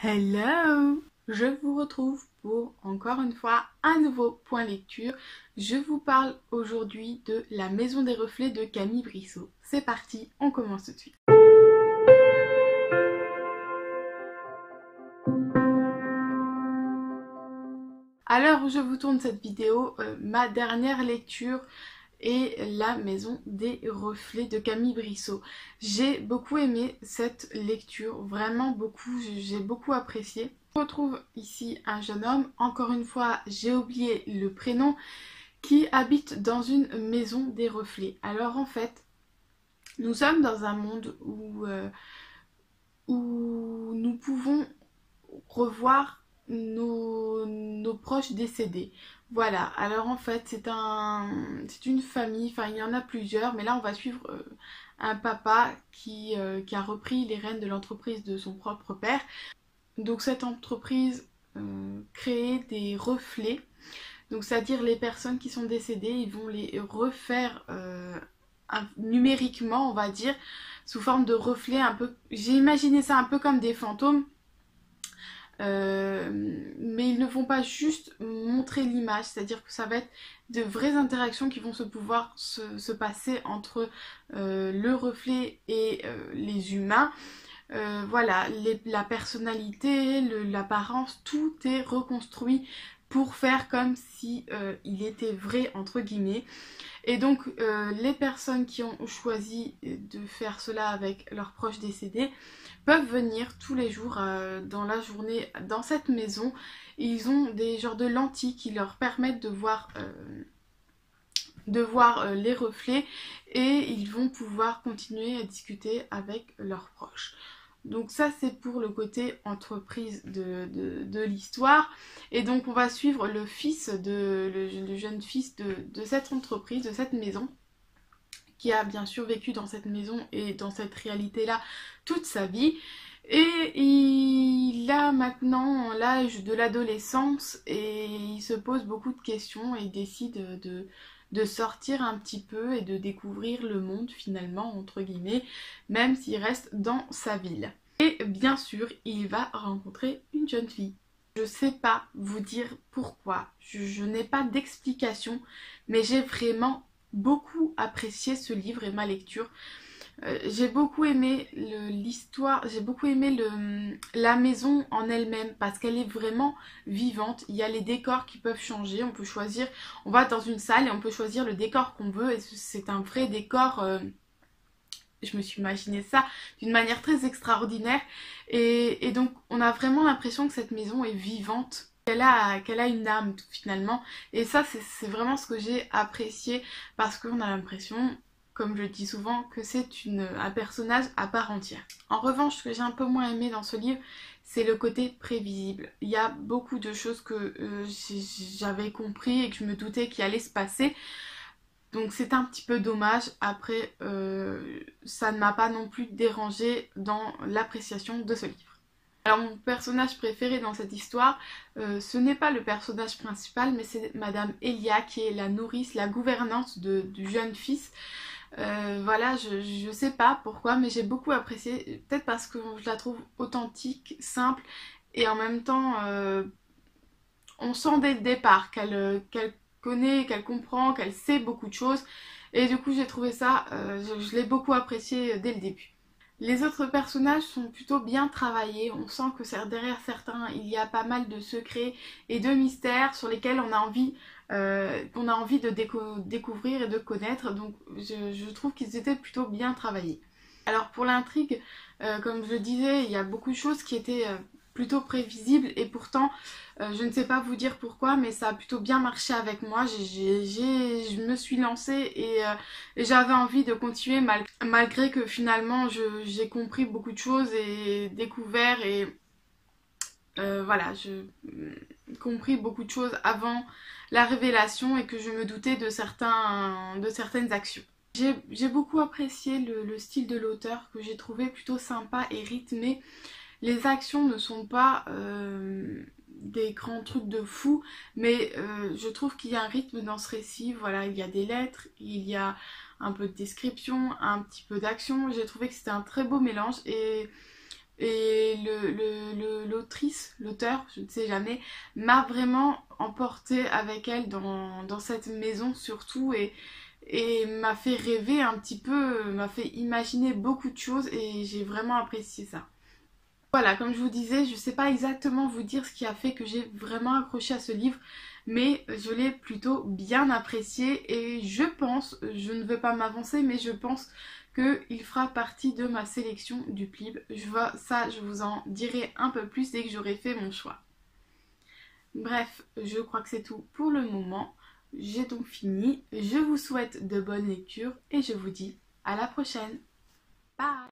Hello! Je vous retrouve pour encore une fois un nouveau point lecture. Je vous parle aujourd'hui de La Maison des Reflets de Camille Brissot. C'est parti, on commence tout de suite. À l'heure où je vous tourne cette vidéo, ma dernière lecture est La Maison des Reflets de Camille Brissot. J'ai beaucoup aimé cette lecture, vraiment beaucoup, j'ai beaucoup apprécié. On retrouve ici un jeune homme, encore une fois j'ai oublié le prénom, qui habite dans une maison des reflets. Alors en fait, nous sommes dans un monde où nous pouvons revoir nos proches décédés. Voilà, alors en fait c'est une famille, enfin il y en a plusieurs, mais là on va suivre un papa qui a repris les rênes de l'entreprise de son propre père. Donc cette entreprise crée des reflets, donc c'est-à-dire les personnes qui sont décédées, ils vont les refaire numériquement, on va dire, sous forme de reflets un peu. J'ai imaginé ça un peu comme des fantômes. Mais ils ne vont pas juste montrer l'image, c'est-à-dire que ça va être de vraies interactions qui vont pouvoir se passer entre le reflet et les humains. Voilà, la personnalité, l'apparence, tout est reconstruit pour faire comme si il était vrai entre guillemets. Et donc les personnes qui ont choisi de faire cela avec leurs proches décédés peuvent venir tous les jours dans la journée dans cette maison. Ils ont des genres de lentilles qui leur permettent de voir les reflets et ils vont pouvoir continuer à discuter avec leurs proches. Donc ça c'est pour le côté entreprise de l'histoire. Et donc on va suivre le fils le jeune fils de cette entreprise, de cette maison, qui a bien sûr vécu dans cette maison et dans cette réalité-là toute sa vie. Et il a maintenant l'âge de l'adolescence et il se pose beaucoup de questions et il décide de sortir un petit peu et de découvrir le monde finalement, entre guillemets, même s'il reste dans sa ville. Et bien sûr, il va rencontrer une jeune fille. Je sais pas vous dire pourquoi, je n'ai pas d'explication, mais j'ai vraiment beaucoup apprécié ce livre et ma lecture. J'ai beaucoup aimé l'histoire, j'ai beaucoup aimé la maison en elle-même parce qu'elle est vraiment vivante. Il y a les décors qui peuvent changer, on peut choisir, on va dans une salle et on peut choisir le décor qu'on veut et c'est un vrai décor. Je me suis imaginé ça d'une manière très extraordinaire et donc on a vraiment l'impression que cette maison est vivante, qu'elle a une âme finalement, et ça c'est vraiment ce que j'ai apprécié parce qu'on a l'impression, comme je le dis souvent, que c'est un personnage à part entière. En revanche, ce que j'ai un peu moins aimé dans ce livre, c'est le côté prévisible. Il y a beaucoup de choses que j'avais compris et que je me doutais qu'il allait se passer. Donc c'est un petit peu dommage. Après, ça ne m'a pas non plus dérangé dans l'appréciation de ce livre. Alors mon personnage préféré dans cette histoire, ce n'est pas le personnage principal, mais c'est Madame Elia qui est la nourrice, la gouvernante du jeune fils. Voilà, je sais pas pourquoi, mais j'ai beaucoup apprécié. Peut-être parce que je la trouve authentique, simple, et en même temps, on sent dès le départ qu'elle connaît, qu'elle comprend, qu'elle sait beaucoup de choses. Et du coup, j'ai trouvé ça, je l'ai beaucoup apprécié dès le début. Les autres personnages sont plutôt bien travaillés, on sent que derrière certains il y a pas mal de secrets et de mystères sur lesquels on a envie de découvrir et de connaître, donc je trouve qu'ils étaient plutôt bien travaillés. Alors pour l'intrigue, comme je le disais, il y a beaucoup de choses qui étaient plutôt prévisibles et pourtant je ne sais pas vous dire pourquoi, mais ça a plutôt bien marché avec moi. Je me suis lancée et j'avais envie de continuer malgré que finalement j'ai compris beaucoup de choses et découvert et voilà, j'ai compris beaucoup de choses avant la révélation et que je me doutais de certaines actions. J'ai beaucoup apprécié le style de l'auteur que j'ai trouvé plutôt sympa et rythmé. Les actions ne sont pas des grands trucs de fou, mais je trouve qu'il y a un rythme dans ce récit. Voilà, il y a des lettres, il y a un peu de description, un petit peu d'action. J'ai trouvé que c'était un très beau mélange et Et l'autrice, l'auteur, je ne sais jamais, m'a vraiment emportée avec elle dans cette maison surtout et m'a fait rêver un petit peu, m'a fait imaginer beaucoup de choses et j'ai vraiment apprécié ça. Voilà, comme je vous disais, je ne sais pas exactement vous dire ce qui a fait que j'ai vraiment accroché à ce livre, mais je l'ai plutôt bien apprécié et je pense, je ne veux pas m'avancer, mais je pense qu'il fera partie de ma sélection du PLIB. Je vous en dirai un peu plus dès que j'aurai fait mon choix. Bref, je crois que c'est tout pour le moment. J'ai donc fini. Je vous souhaite de bonnes lectures et je vous dis à la prochaine. Bye!